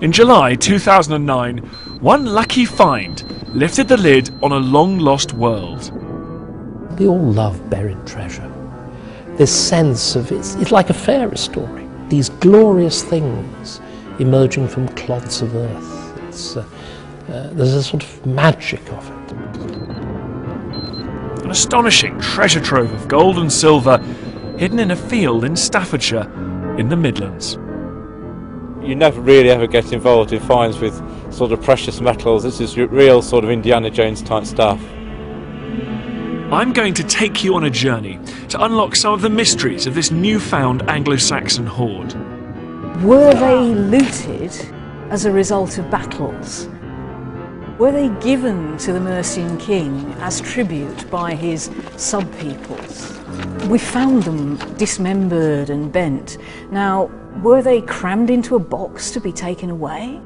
In July 2009, one lucky find lifted the lid on a long-lost world. We all love buried treasure. This sense of it's like a fairy story. These glorious things emerging from clods of earth. There's a sort of magic of it. An astonishing treasure trove of gold and silver hidden in a field in Staffordshire in the Midlands. You never really ever get involved in finds with sort of precious metals. This is real sort of Indiana Jones type stuff. I'm going to take you on a journey to unlock some of the mysteries of this newfound Anglo-Saxon hoard. Were they looted as a result of battles? Were they given to the Mercian king as tribute by his sub-peoples? We found them dismembered and bent. Now, were they crammed into a box to be taken away?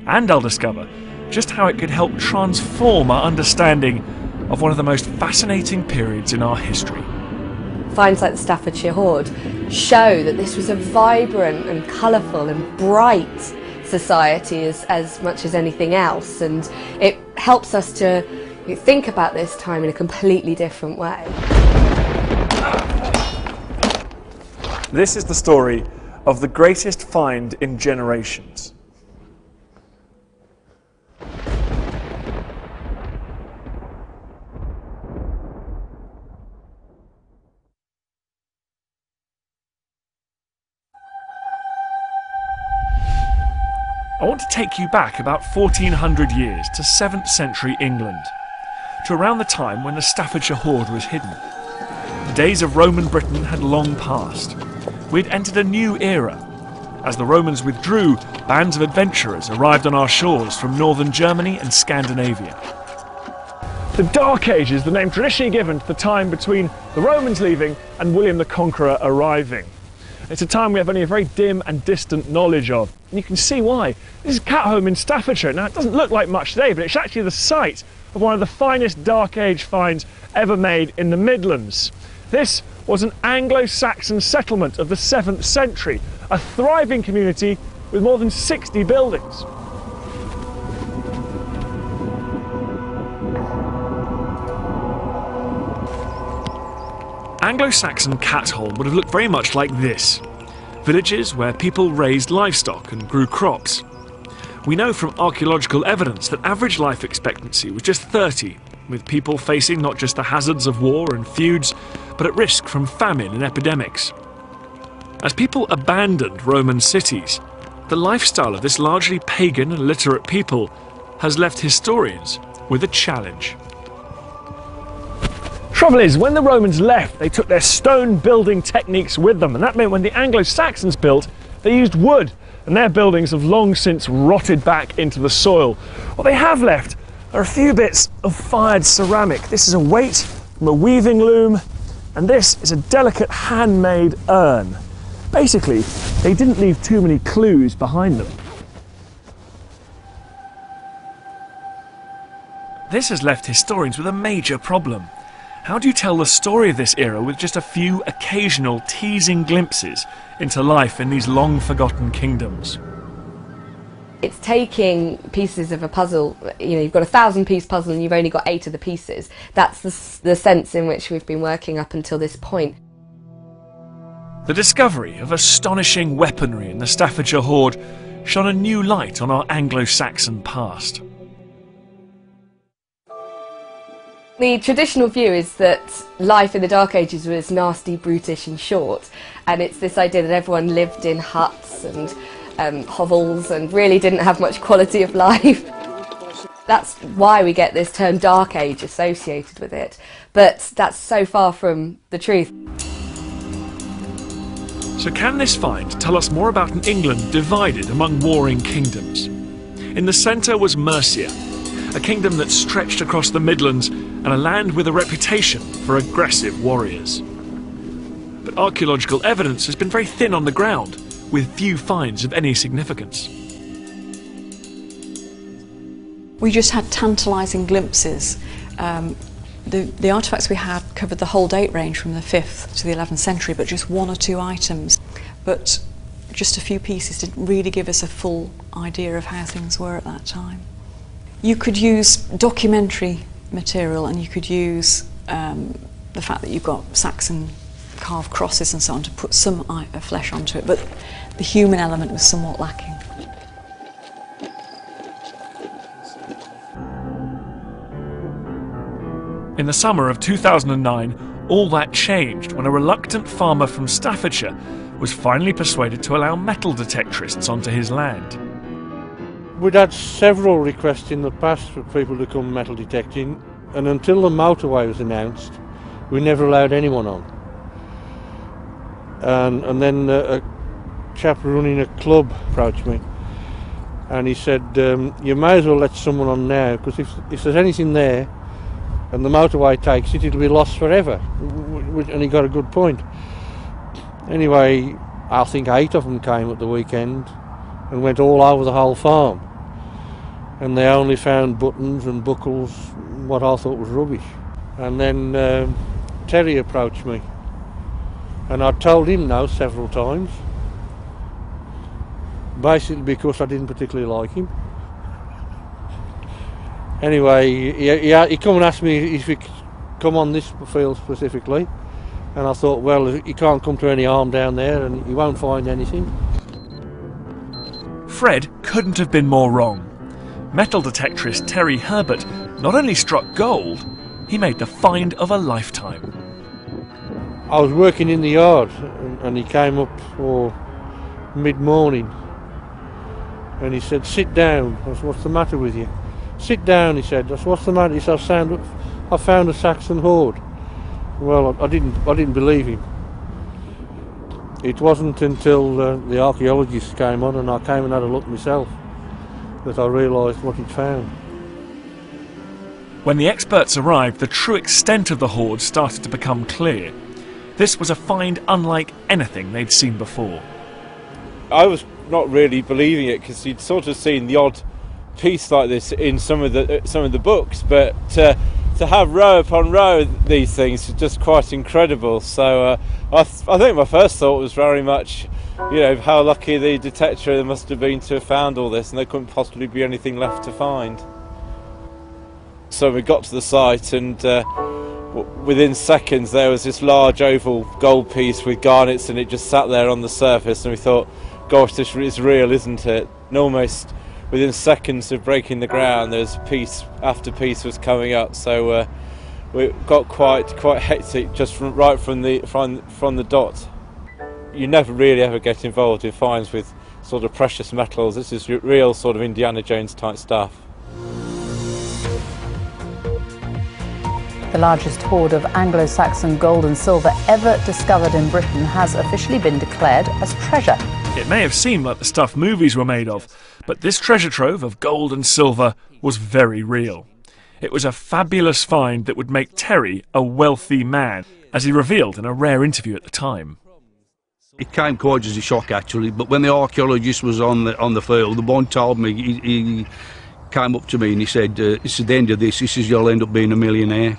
And I'll discover just how it could help transform our understanding of one of the most fascinating periods in our history. Finds like the Staffordshire Hoard show that this was a vibrant and colourful and bright society as much as anything else, and it helps us to think about this time in a completely different way. This is the story of the greatest find in generations. I want to take you back about 1400 years to 7th century England, to around the time when the Staffordshire Hoard was hidden. The days of Roman Britain had long passed. We'd entered a new era. As the Romans withdrew, bands of adventurers arrived on our shores from northern Germany and Scandinavia. The Dark Age is the name traditionally given to the time between the Romans leaving and William the Conqueror arriving. It's a time we have only a very dim and distant knowledge of, and you can see why. This is Catholm in Staffordshire. Now, it doesn't look like much today, but it's actually the site of one of the finest Dark Age finds ever made in the Midlands. This was an Anglo-Saxon settlement of the 7th century, a thriving community with more than 60 buildings. Anglo-Saxon Catholm would have looked very much like this. Villages where people raised livestock and grew crops. We know from archaeological evidence that average life expectancy was just 30, with people facing not just the hazards of war and feuds, but at risk from famine and epidemics. As people abandoned Roman cities, the lifestyle of this largely pagan and literate people has left historians with a challenge. Trouble is, when the Romans left, they took their stone building techniques with them, and that meant when the Anglo-Saxons built, they used wood, and their buildings have long since rotted back into the soil. What they have left are a few bits of fired ceramic. This is a weight from a weaving loom, and this is a delicate handmade urn. Basically, they didn't leave too many clues behind them. This has left historians with a major problem. How do you tell the story of this era with just a few occasional teasing glimpses into life in these long-forgotten kingdoms? It's taking pieces of a puzzle. You know, you've got a 1,000-piece puzzle and you've only got 8 of the pieces. That's the sense in which we've been working up until this point. The discovery of astonishing weaponry in the Staffordshire Hoard shone a new light on our Anglo-Saxon past. The traditional view is that life in the Dark Ages was nasty, brutish and short, and it's this idea that everyone lived in huts and hovels and really didn't have much quality of life. That's why we get this term Dark Age associated with it, but that's so far from the truth. So can this find tell us more about an England divided among warring kingdoms? In the centre was Mercia, a kingdom that stretched across the Midlands and a land with a reputation for aggressive warriors. But archaeological evidence has been very thin on the ground, with few finds of any significance. We just had tantalising glimpses. The artefacts we had covered the whole date range from the 5th to the 11th century, but just 1 or 2 items. But just a few pieces didn't really give us a full idea of how things were at that time. You could use documentary material, and you could use the fact that you've got Saxon carved crosses and so on to put some flesh onto it, but the human element was somewhat lacking. In the summer of 2009, all that changed when a reluctant farmer from Staffordshire was finally persuaded to allow metal detectorists onto his land. We'd had several requests in the past for people to come metal detecting, and until the motorway was announced, we never allowed anyone on. And then a chap running a club approached me, and he said, you may as well let someone on now, because if there's anything there and the motorway takes it, it'll be lost forever. And he got a good point. Anyway, I think 8 of them came at the weekend and went all over the whole farm, and they only found buttons and buckles, what I thought was rubbish. And then Terry approached me, and I told him no several times, basically because I didn't particularly like him. Anyway, he come and asked me if he could come on this field specifically, and I thought, well, he can't come to any harm down there and he won't find anything. Fred couldn't have been more wrong. Metal detectorist Terry Herbert not only struck gold, he made the find of a lifetime. I was working in the yard, and he came up for mid-morning, and he said, sit down. I said, what's the matter with you? Sit down, he said. I said, what's the matter? He said, I found a Saxon hoard. Well, I didn't believe him. It wasn't until the archaeologists came on and I came and had a look myself that I realised what he'd found. When the experts arrived, the true extent of the hoard started to become clear. This was a find unlike anything they'd seen before. I was not really believing it, because you'd sort of seen the odd piece like this in some of the books, but to have row upon row these things is just quite incredible. So I think my first thought was very much, how lucky the detector must have been to have found all this, and there couldn't possibly be anything left to find. So we got to the site, and within seconds there was this large oval gold piece with garnets, and it just sat there on the surface, and we thought, gosh, this is real, isn't it? And almost within seconds of breaking the ground, there's piece after piece was coming up. So we got quite hectic just right from the dot. You never really ever get involved in finds with sort of precious metals. This is real sort of Indiana Jones type stuff. The largest hoard of Anglo-Saxon gold and silver ever discovered in Britain has officially been declared as treasure. It may have seemed like the stuff movies were made of, but this treasure trove of gold and silver was very real. It was a fabulous find that would make Terry a wealthy man, as he revealed in a rare interview at the time. It came quite as a shock, actually, but when the archaeologist was on the field, the one told me, he came up to me and he said, it's at the end of this, you'll end up being a millionaire.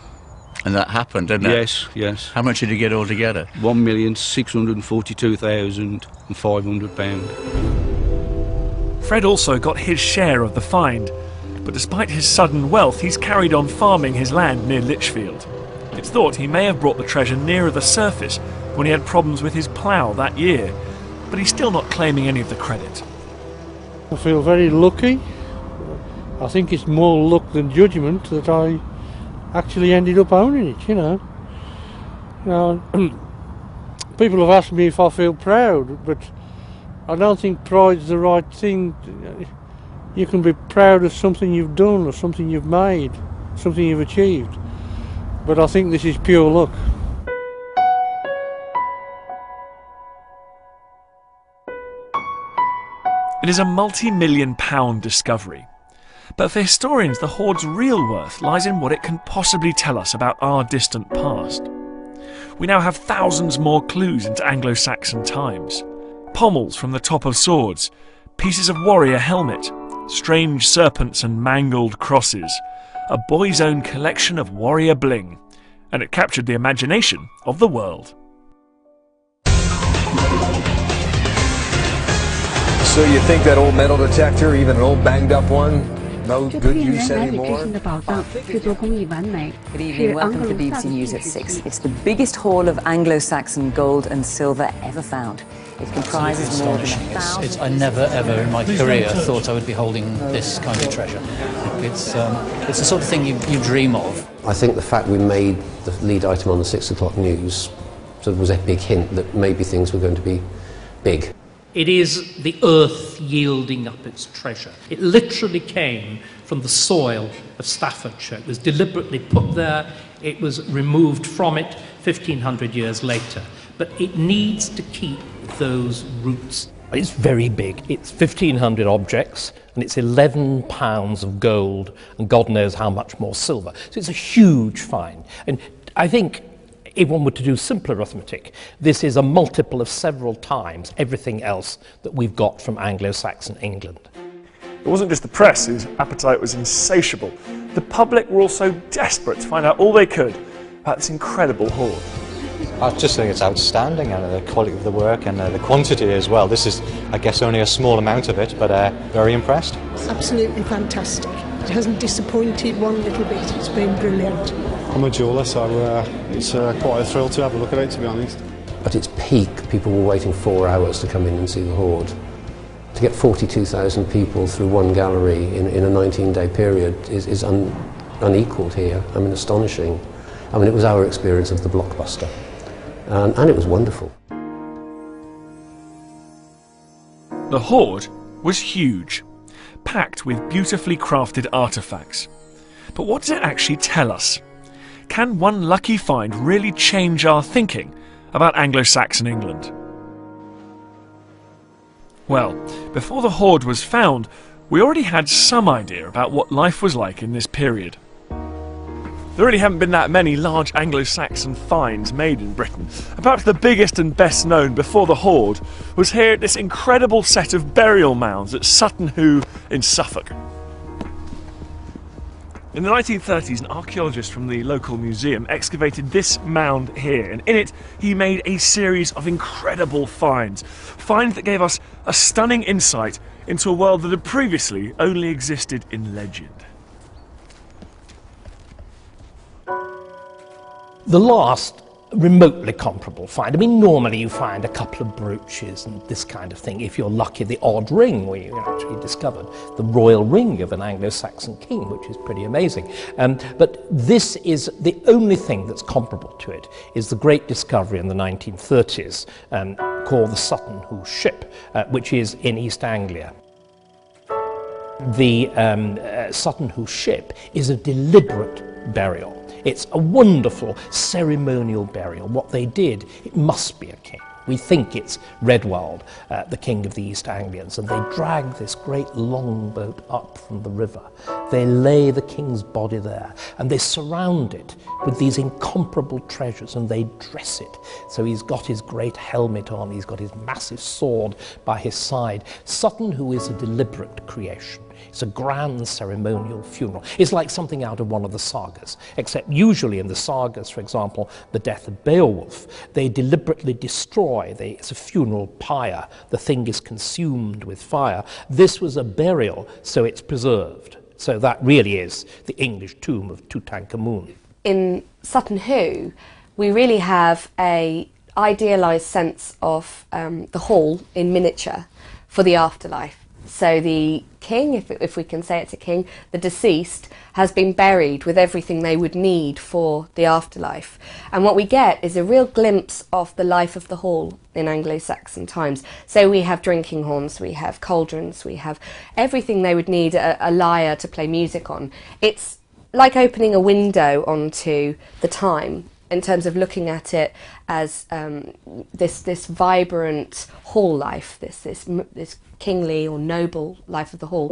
And that happened, didn't it? Yes, yes. How much did you get altogether? £1,642,500. Fred also got his share of the find, but despite his sudden wealth, he's carried on farming his land near Lichfield. It's thought he may have brought the treasure nearer the surface when he had problems with his plough that year, but he's still not claiming any of the credit. I feel very lucky. I think it's more luck than judgment that I actually ended up owning it, people have asked me if I feel proud, but I don't think pride's the right thing. You can be proud of something you've done or something you've made, something you've achieved, but I think this is pure luck. It is a multi-million-pound discovery. But for historians, the hoard's real worth lies in what it can possibly tell us about our distant past. We now have thousands more clues into Anglo-Saxon times. Pommels from the top of swords, pieces of warrior helmet, strange serpents and mangled crosses, a boy's own collection of warrior bling, and it captured the imagination of the world. So you think that old metal detector, even an old banged up one, no good use anymore? Good evening, welcome to BBC News at 6. It's the biggest haul of Anglo-Saxon gold and silver ever found. It comprises more than 1,000... I never ever in my career thought I would be holding this kind of treasure. It's the sort of thing you dream of. I think the fact we made the lead item on the 6 o'clock news sort of was a big hint that maybe things were going to be big. It is the earth yielding up its treasure. It literally came from the soil of Staffordshire. It was deliberately put there. It was removed from it 1,500 years later. But it needs to keep those roots. It's very big. It's 1,500 objects, and it's 11 pounds of gold, and God knows how much more silver. So it's a huge find. And I think if one were to do simple arithmetic, this is a multiple of several times everything else that we've got from Anglo-Saxon England. It wasn't just the press whose appetite was insatiable. The public were also desperate to find out all they could about this incredible hoard. I just think it's outstanding, and the quality of the work and the quantity as well. This is, I guess, only a small amount of it, but very impressed. It's absolutely fantastic. It hasn't disappointed one little bit. It's been brilliant. I'm a jeweller, so it's quite a thrill to have a look at it, to be honest. At its peak, people were waiting 4 hours to come in and see the hoard. To get 42,000 people through one gallery in a 19-day period is unequalled here. I mean, astonishing. I mean, it was our experience of the blockbuster. And it was wonderful. The hoard was huge, packed with beautifully crafted artefacts. But what does it actually tell us? Can one lucky find really change our thinking about Anglo-Saxon England? Well, before the hoard was found, we already had some idea about what life was like in this period. There really haven't been that many large Anglo-Saxon finds made in Britain, and perhaps the biggest and best known before the hoard was here at this incredible set of burial mounds at Sutton Hoo in Suffolk. In the 1930s, an archaeologist from the local museum excavated this mound here, and in it he made a series of incredible finds. Finds that gave us a stunning insight into a world that had previously only existed in legend. The last remotely comparable find, I mean, normally you find a couple of brooches and this kind of thing. If you're lucky, the odd ring where you actually discovered the royal ring of an Anglo-Saxon king, which is pretty amazing. But this is the only thing that's comparable to it, is the great discovery in the 1930s called the Sutton Hoo ship, which is in East Anglia. The Sutton Hoo ship is a deliberate burial. It's a wonderful ceremonial burial. What they did, it must be a king. We think it's Redwald, the king of the East Anglians, and they drag this great longboat up from the river. They lay the king's body there, and they surround it with these incomparable treasures, and they dress it. So he's got his great helmet on, he's got his massive sword by his side. Sutton Hoo is a deliberate creation. It's a grand ceremonial funeral. It's like something out of one of the sagas, except usually in the sagas, for example, the death of Beowulf, they deliberately destroy, it's a funeral pyre, the thing is consumed with fire. This was a burial, so it's preserved. So that really is the English tomb of Tutankhamun. In Sutton Hoo, we really have an idealised sense of the hall in miniature for the afterlife. So the king, if we can say it's a king, the deceased, has been buried with everything they would need for the afterlife. And what we get is a real glimpse of the life of the hall in Anglo-Saxon times. So we have drinking horns, we have cauldrons, we have everything they would need a lyre to play music on. It's like opening a window onto the time in terms of looking at it as this vibrant hall life, this kingly or noble life of the hall.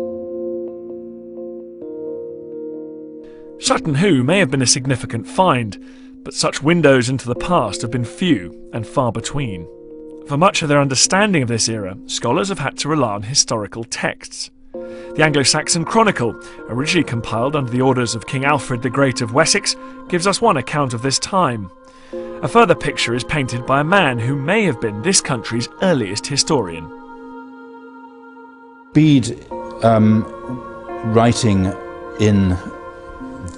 Sutton Hoo may have been a significant find, but such windows into the past have been few and far between. For much of their understanding of this era, scholars have had to rely on historical texts. The Anglo-Saxon Chronicle, originally compiled under the orders of King Alfred the Great of Wessex, gives us one account of this time. A further picture is painted by a man who may have been this country's earliest historian. Bede, writing in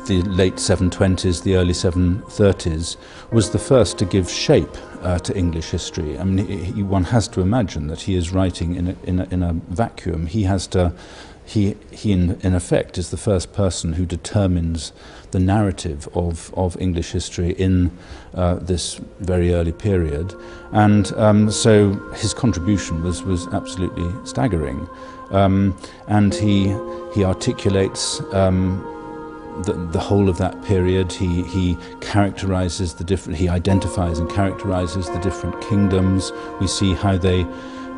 the late 720s, the early 730s, was the first to give shape to English history. I mean, one has to imagine that he is writing in a vacuum. He in effect is the first person who determines the narrative of English history in this very early period, and so his contribution was absolutely staggering, and he articulates the whole of that period. He characterizes the different, he identifies and characterizes the different kingdoms. We see how they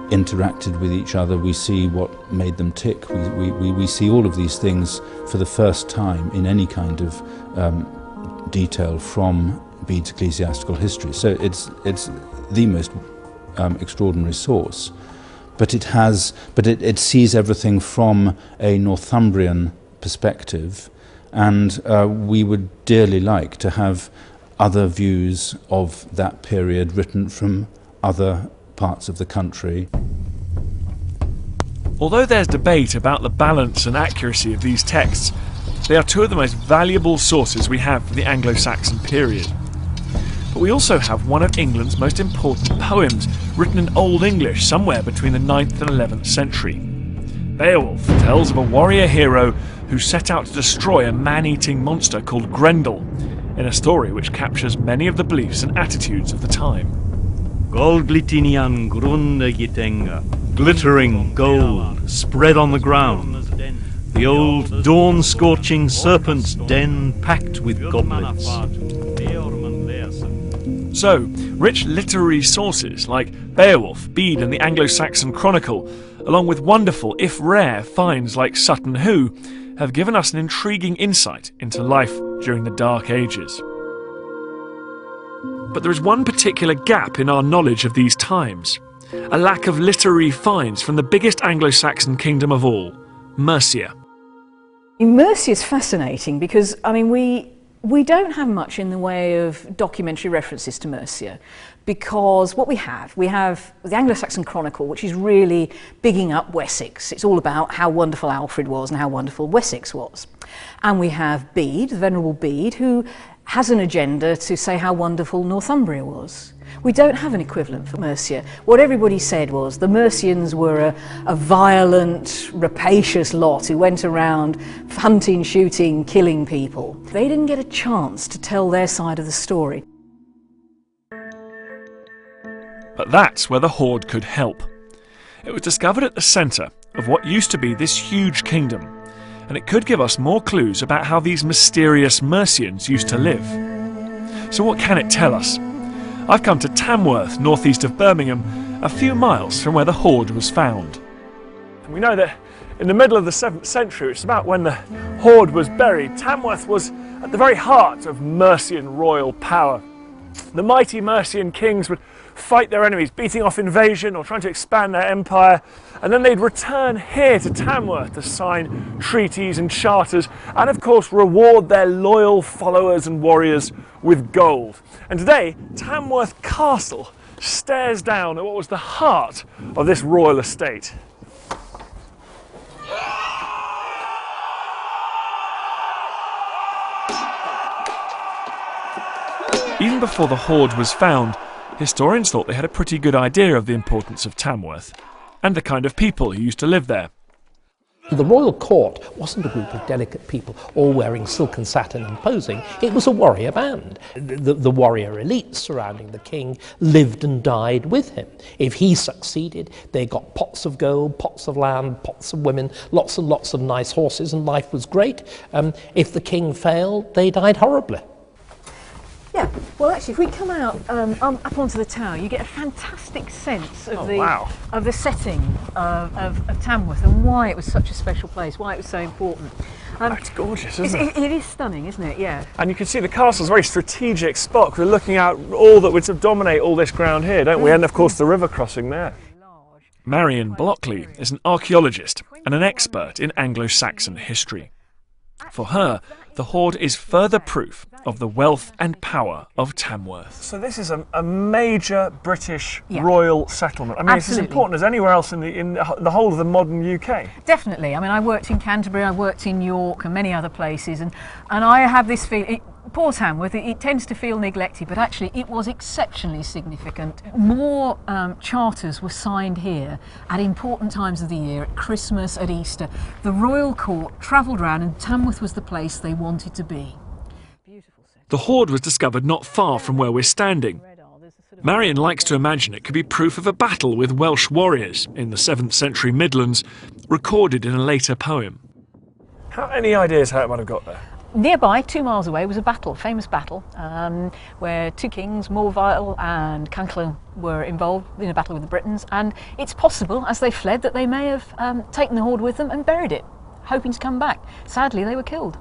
interacted with each other. We see what made them tick. We see all of these things for the first time in any kind of detail from Bede's ecclesiastical history. So it's the most extraordinary source. But it sees everything from a Northumbrian perspective, and we would dearly like to have other views of that period written from other parts of the country. Although there's debate about the balance and accuracy of these texts, they are two of the most valuable sources we have for the Anglo-Saxon period. But we also have one of England's most important poems, written in Old English somewhere between the 9th and 11th century. Beowulf tells of a warrior hero who set out to destroy a man-eating monster called Grendel, in a story which captures many of the beliefs and attitudes of the time. Goldglitinian grunne gitenga, glittering gold spread on the ground. The old dawn-scorching serpent's den packed with goblins. So, rich literary sources like Beowulf, Bede and the Anglo-Saxon Chronicle, along with wonderful, if rare, finds like Sutton Hoo, have given us an intriguing insight into life during the Dark Ages. But there is one particular gap in our knowledge of these times, a lack of literary finds from the biggest Anglo-Saxon kingdom of all, Mercia. Mercia is fascinating because, I mean, we don't have much in the way of documentary references to Mercia, because what we have the Anglo-Saxon Chronicle, which is really bigging up Wessex. It's all about how wonderful Alfred was and how wonderful Wessex was. And we have Bede, the Venerable Bede, who has an agenda to say how wonderful Northumbria was. We don't have an equivalent for Mercia. What everybody said was the Mercians were a violent, rapacious lot who went around hunting, shooting, killing people. They didn't get a chance to tell their side of the story. But that's where the Hoard could help. It was discovered at the centre of what used to be this huge kingdom, and it could give us more clues about how these mysterious Mercians used to live. So what can it tell us? I've come to Tamworth, northeast of Birmingham, a few miles from where the Hoard was found. We know that in the middle of the 7th century, which is about when the Hoard was buried, Tamworth was at the very heart of Mercian royal power. The mighty Mercian kings would fight their enemies, beating off invasion or trying to expand their empire, and then they'd return here to Tamworth to sign treaties and charters, and of course reward their loyal followers and warriors with gold. And today, Tamworth Castle stares down at what was the heart of this royal estate. Even before the Hoard was found, historians thought they had a pretty good idea of the importance of Tamworth and the kind of people who used to live there. The royal court wasn't a group of delicate people all wearing silk and satin and posing. It was a warrior band. The warrior elite surrounding the king lived and died with him. If he succeeded, they got pots of gold, pots of land, pots of women, lots and lots of nice horses, and life was great. If the king failed, they died horribly. Yeah, well actually if we come out up onto the tower, you get a fantastic sense of the setting of Tamworth and why it was such a special place, why it was so important. It's gorgeous, isn't it? It is stunning, isn't it? Yeah. And you can see the castle's a very strategic spot because we're looking out all that would sort of dominate all this ground here, don't we? And of course the river crossing there. Marion Blockley is an archaeologist and an expert in Anglo-Saxon history. For her, the hoard is further proof of the wealth and power of Tamworth. So this is a major British royal settlement. I mean, it's as important as anywhere else in the whole of the modern UK. Definitely. I mean, I worked in Canterbury, I worked in York and many other places, and I have this feeling, poor Tamworth, it tends to feel neglected, but actually it was exceptionally significant. More charters were signed here at important times of the year, at Christmas, at Easter. The royal court travelled around, and Tamworth was the place they wanted to be. The hoard was discovered not far from where we're standing. Marion likes to imagine it could be proof of a battle with Welsh warriors in the 7th century Midlands, recorded in a later poem. Any ideas how it might have got there? Nearby, 2 miles away, was a battle, a famous battle, where two kings, Morvile and Canclin, were involved in a battle with the Britons, and it's possible, as they fled, that they may have taken the hoard with them and buried it, hoping to come back. Sadly, they were killed.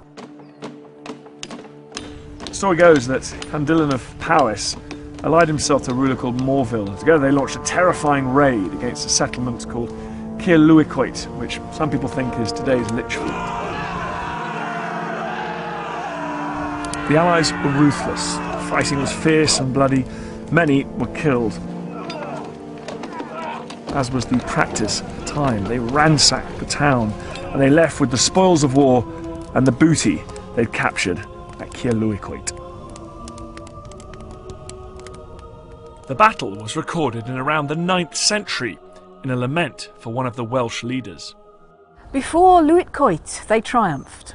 The story goes that Candillan of Powys allied himself to a ruler called Morville, and together they launched a terrifying raid against a settlement called Caerluicoit, which some people think is today's Lichfield. The Allies were ruthless. The fighting was fierce and bloody. Many were killed. As was the practice at the time, they ransacked the town and they left with the spoils of war and the booty they'd captured at Caerluicoit. The battle was recorded in around the 9th century in a lament for one of the Welsh leaders. Before Luitcoit they triumphed.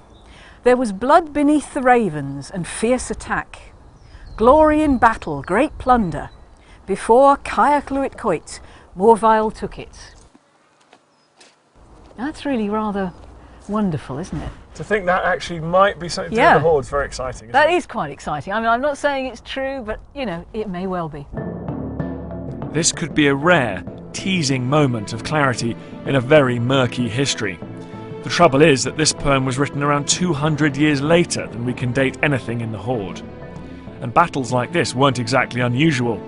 There was blood beneath the ravens and fierce attack. Glory in battle, great plunder. Before Caerluicoit, Morvile took it. That's really rather wonderful, isn't it? To think that actually might be something to do with the hoard's very exciting. That is quite exciting. I mean, I'm not saying it's true, but, you know, it may well be. This could be a rare, teasing moment of clarity in a very murky history. The trouble is that this poem was written around 200 years later than we can date anything in the hoard. And battles like this weren't exactly unusual.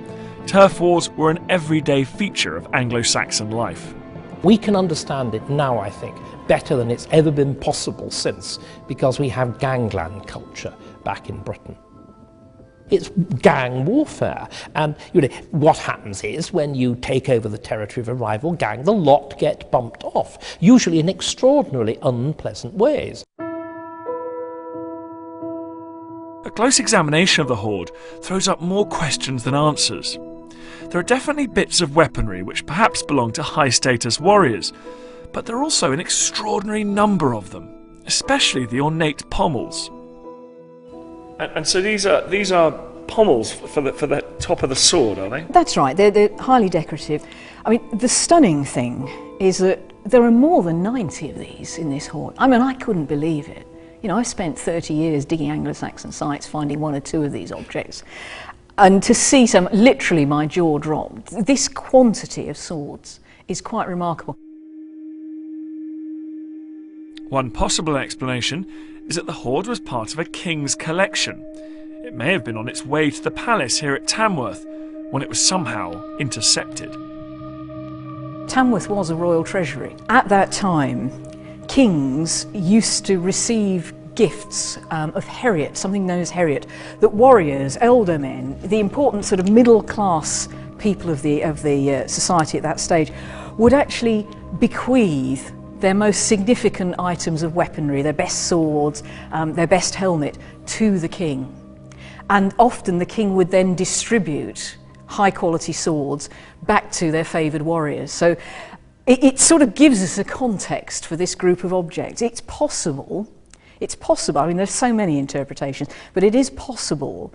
Turf wars were an everyday feature of Anglo-Saxon life. We can understand it now, I think, better than it's ever been possible since, because we have gangland culture back in Britain. It's gang warfare, and what happens is when you take over the territory of a rival gang, the lot get bumped off, usually in extraordinarily unpleasant ways. A close examination of the hoard throws up more questions than answers. There are definitely bits of weaponry which perhaps belong to high-status warriors, but there are also an extraordinary number of them, especially the ornate pommels. And so these are pommels for the top of the sword, are they? That's right, they're highly decorative. I mean, the stunning thing is that there are more than 90 of these in this hoard. I mean, I couldn't believe it. You know, I spent 30 years digging Anglo-Saxon sites, finding 1 or 2 of these objects. And to see some, literally my jaw dropped. This quantity of swords is quite remarkable. One possible explanation is that the hoard was part of a king's collection. It may have been on its way to the palace here at Tamworth when it was somehow intercepted. Tamworth was a royal treasury. At that time, kings used to receive gifts of heriot, something known as heriot, that warriors, elder men, the important sort of middle class people of the society at that stage would actually bequeath their most significant items of weaponry, their best swords, their best helmet, to the king. And often the king would then distribute high quality swords back to their favoured warriors. So it sort of gives us a context for this group of objects. It's possible, I mean there's so many interpretations, but it is possible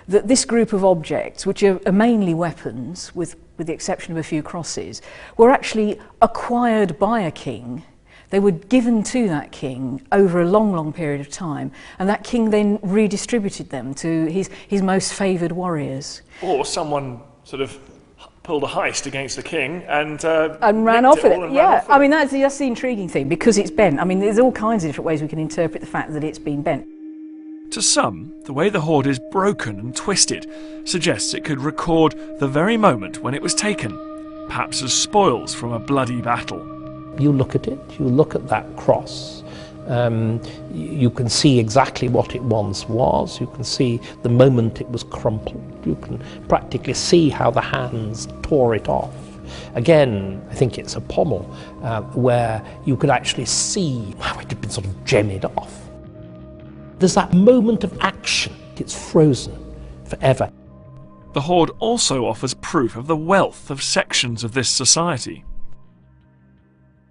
that this group of objects, which are mainly weapons, with the exception of a few crosses, were actually acquired by a king. They were given to that king over a long, long period of time, and that king then redistributed them to his most favoured warriors. Or someone sort of pulled a heist against the king and ran off with it. Yeah, I mean that's the intriguing thing, because it's bent. I mean there's all kinds of different ways we can interpret the fact that it's been bent. To some, the way the hoard is broken and twisted suggests it could record the very moment when it was taken, perhaps as spoils from a bloody battle. You look at it, you look at that cross, You can see exactly what it once was. You can see the moment it was crumpled. You can practically see how the hands tore it off. Again, I think it's a pommel where you could actually see how it had been sort of gemmed off. There's that moment of action. It's frozen forever. The hoard also offers proof of the wealth of sections of this society.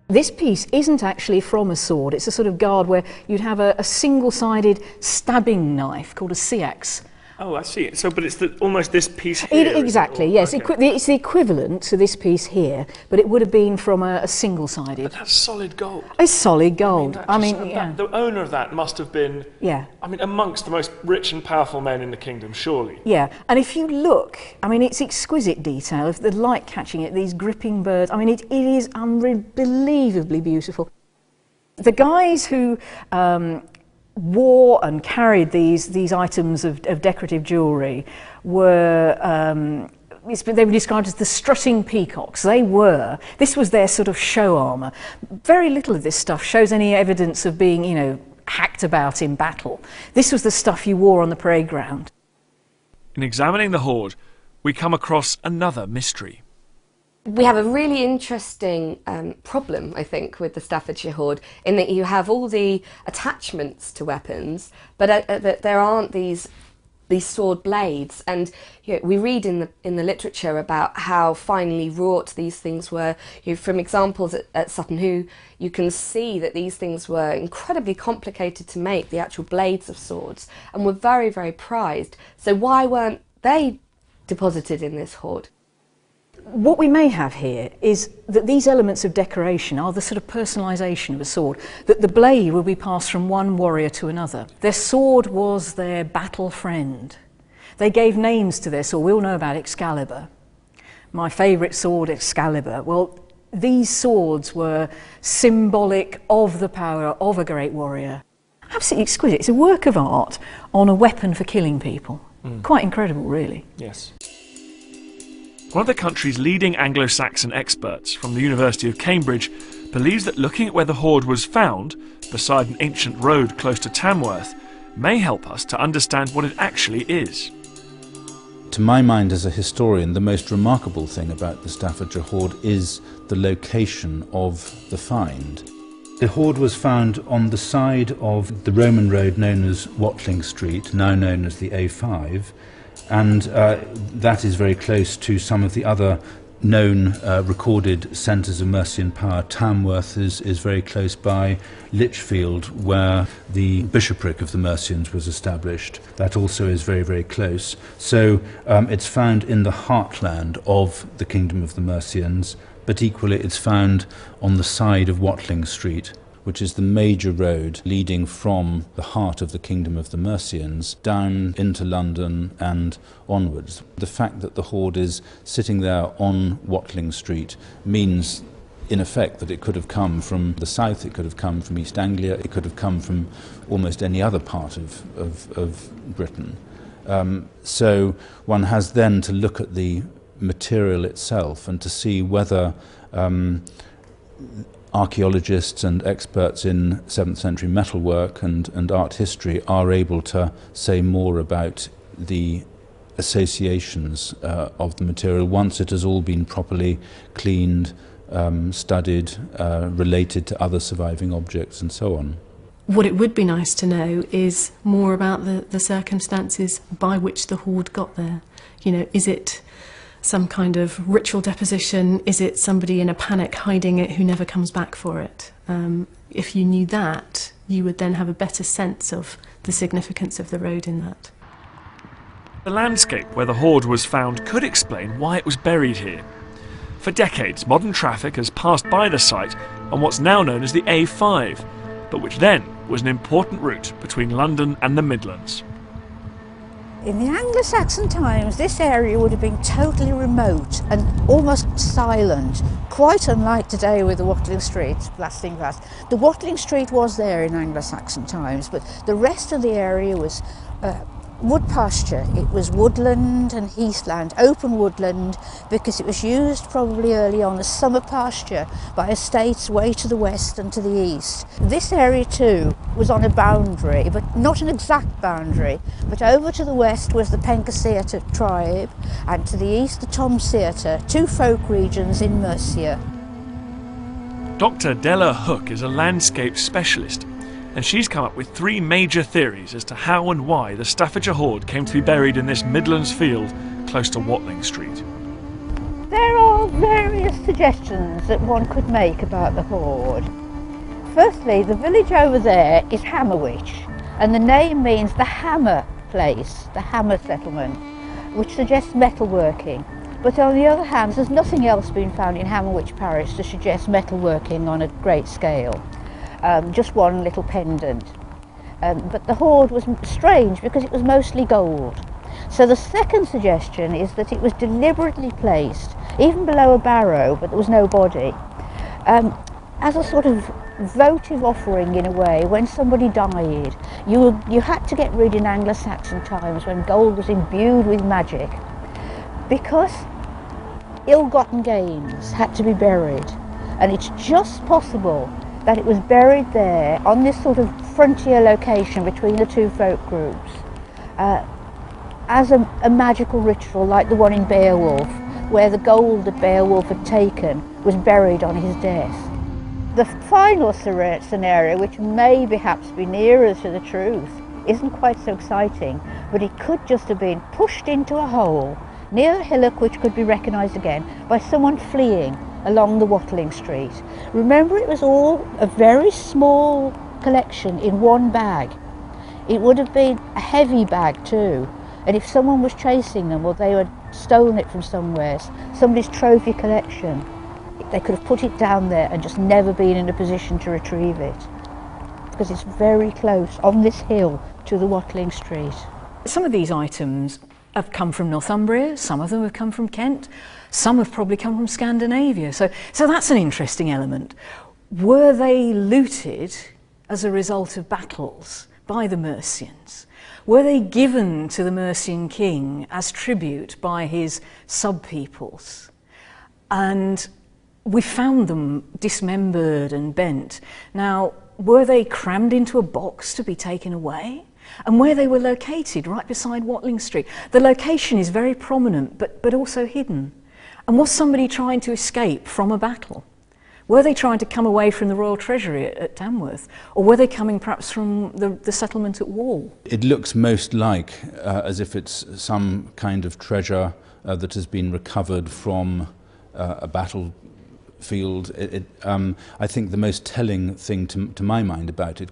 This piece isn't actually from a sword. It's a sort of guard where you'd have a single-sided stabbing knife called a seax. Oh, I see. So, but it's almost this piece here. Exactly, yes. Okay. It's the equivalent to this piece here, but it would have been from a single-sided. But that's solid gold. It's solid gold. The owner of that must have been, yeah, amongst the most rich and powerful men in the kingdom, surely. Yeah, and if you look, it's exquisite detail. If the light catching it, these gripping birds, it is unbelievably beautiful. The guys who wore and carried these items of decorative jewellery were they were described as the strutting peacocks. This was their sort of show armour. Very little of this stuff shows any evidence of being, hacked about in battle. This was the stuff you wore on the parade ground. In examining the hoard, we come across another mystery. We have a really interesting problem, I think, with the Staffordshire hoard, in that you have all the attachments to weapons, but there aren't these sword blades. And we read in the literature about how finely wrought these things were. From examples at Sutton Hoo, you can see that these things were incredibly complicated to make, the actual blades of swords, and were very, very prized. So why weren't they deposited in this hoard? What we may have here is that these elements of decoration are the sort of personalisation of a sword, that the blade will be passed from one warrior to another. Their sword was their battle friend. They gave names to their sword. We all know about Excalibur. My favourite sword, Excalibur. Well, these swords were symbolic of the power of a great warrior. Absolutely exquisite. It's a work of art on a weapon for killing people. Quite incredible, really. Yes. One of the country's leading Anglo-Saxon experts from the University of Cambridge believes that looking at where the hoard was found, beside an ancient road close to Tamworth, may help us to understand what it actually is. To my mind as a historian, the most remarkable thing about the Staffordshire hoard is the location of the find. The hoard was found on the side of the Roman road known as Watling Street, now known as the A5, and that is very close to some of the other known recorded centres of Mercian power. Tamworth is very close by. Lichfield, where the bishopric of the Mercians was established, that also is very, very close. So it's found in the heartland of the Kingdom of the Mercians, but equally it's found on the side of Watling Street, which is the major road leading from the heart of the Kingdom of the Mercians down into London and onwards. The fact that the hoard is sitting there on Watling Street means, in effect, that it could have come from the south, it could have come from East Anglia, it could have come from almost any other part of Britain. So one has then to look at the material itself and to see whether archaeologists and experts in 7th century metalwork and art history are able to say more about the associations of the material once it has all been properly cleaned, studied, related to other surviving objects and so on. What it would be nice to know is more about the circumstances by which the hoard got there. Is it some kind of ritual deposition? Is it somebody in a panic hiding it who never comes back for it? If you knew that, you would then have a better sense of the significance of the road in that. The landscape where the hoard was found could explain why it was buried here. For decades, modern traffic has passed by the site on what's now known as the A5, but which then was an important route between London and the Midlands. In the Anglo-Saxon times, this area would have been totally remote and almost silent, quite unlike today with the Watling Street blasting past. The Watling Street was there in Anglo-Saxon times, but the rest of the area was wood pasture. It was woodland and heathland, open woodland, because it was used probably early on as summer pasture by estates way to the west and to the east. This area too was on a boundary, but not an exact boundary, but over to the west was the Pencaseata tribe and to the east the Tomseata, two folk regions in Mercia. Dr. Della Hook is a landscape specialist, and she's come up with three major theories as to how and why the Staffordshire Hoard came to be buried in this Midlands field close to Watling Street. There are various suggestions that one could make about the Hoard. Firstly, the village over there is Hammerwich, and the name means the hammer place, the hammer settlement, which suggests metalworking. But on the other hand, there's nothing else been found in Hammerwich parish to suggest metalworking on a great scale. Just one little pendant. But the hoard was strange because it was mostly gold. So the second suggestion is that it was deliberately placed, even below a barrow, but there was no body, as a sort of votive offering in a way. When somebody died, you had to get rid in Anglo-Saxon times when gold was imbued with magic, because ill-gotten gains had to be buried, and it's just possible that it was buried there on this sort of frontier location between the two folk groups as a magical ritual like the one in Beowulf, where the gold that Beowulf had taken was buried on his death. The final scenario, which may perhaps be nearer to the truth, isn't quite so exciting, but it could just have been pushed into a hole near a hillock which could be recognised again by someone fleeing along the Watling Street. Remember, it was all a very small collection in one bag. It would have been a heavy bag too, and if someone was chasing them or they had stolen it from somewhere, somebody's trophy collection, they could have put it down there and just never been in a position to retrieve it, because it's very close on this hill to the Watling Street. Some of these items have come from Northumbria, some of them have come from Kent, some have probably come from Scandinavia. So that's an interesting element. Were they looted as a result of battles by the Mercians? Were they given to the Mercian king as tribute by his sub-peoples? And we found them dismembered and bent. Now, were they crammed into a box to be taken away? And where they were located, right beside Watling Street. The location is very prominent, but also hidden. And was somebody trying to escape from a battle? Were they trying to come away from the royal treasury at Tamworth? Or were they coming perhaps from the settlement at Wall? It looks most like as if it's some kind of treasure that has been recovered from a battlefield. I think the most telling thing to my mind about it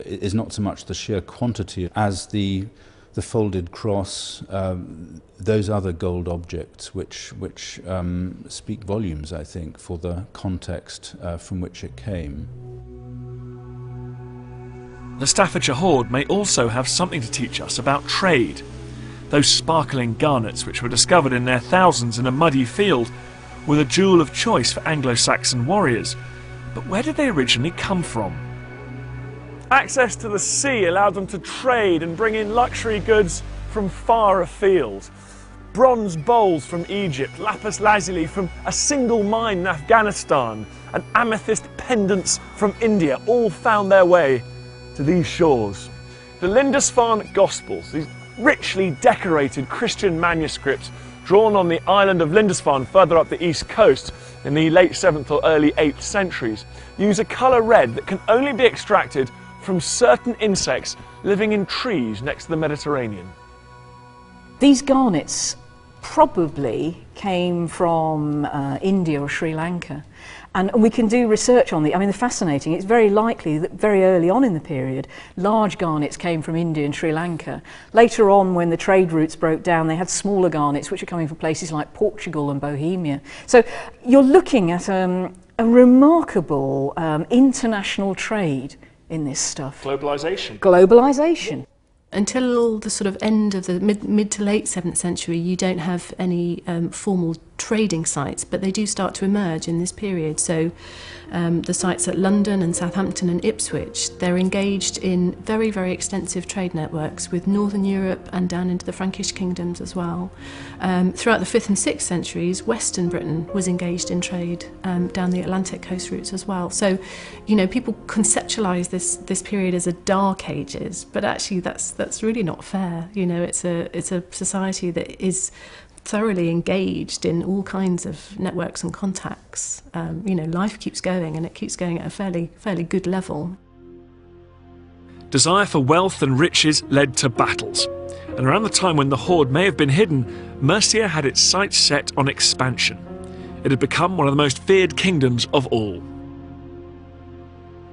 is not so much the sheer quantity as the folded cross, those other gold objects which speak volumes, I think, for the context from which it came. The Staffordshire Hoard may also have something to teach us about trade. Those sparkling garnets which were discovered in their thousands in a muddy field were the jewel of choice for Anglo-Saxon warriors. But where did they originally come from? Access to the sea allowed them to trade and bring in luxury goods from far afield. Bronze bowls from Egypt, lapis lazuli from a single mine in Afghanistan, and amethyst pendants from India all found their way to these shores. The Lindisfarne Gospels, these richly decorated Christian manuscripts drawn on the island of Lindisfarne further up the east coast in the late 7th or early 8th centuries, use a colour red that can only be extracted from certain insects living in trees next to the Mediterranean. These garnets probably came from India or Sri Lanka, and we can do research on them. I mean, they're fascinating. It's very likely that very early on in the period, large garnets came from India and Sri Lanka. Later on, when the trade routes broke down, they had smaller garnets which are coming from places like Portugal and Bohemia. So you're looking at a remarkable international trade in this stuff. Globalisation. Globalisation. Until the sort of end of the mid to late 7th century, you don't have any formal trading sites, but they do start to emerge in this period. So the sites at London and Southampton and Ipswich, they're engaged in very, very extensive trade networks with Northern Europe and down into the Frankish kingdoms as well. Throughout the 5th and 6th centuries, Western Britain was engaged in trade down the Atlantic coast routes as well. So, you know, people conceptualise this period as a dark ages, but actually that's really not fair. You know, it's a society that is thoroughly engaged in all kinds of networks and contacts. You know, life keeps going, and it keeps going at a fairly good level. Desire for wealth and riches led to battles, and around the time when the hoard may have been hidden, Mercia had its sights set on expansion. It had become one of the most feared kingdoms of all.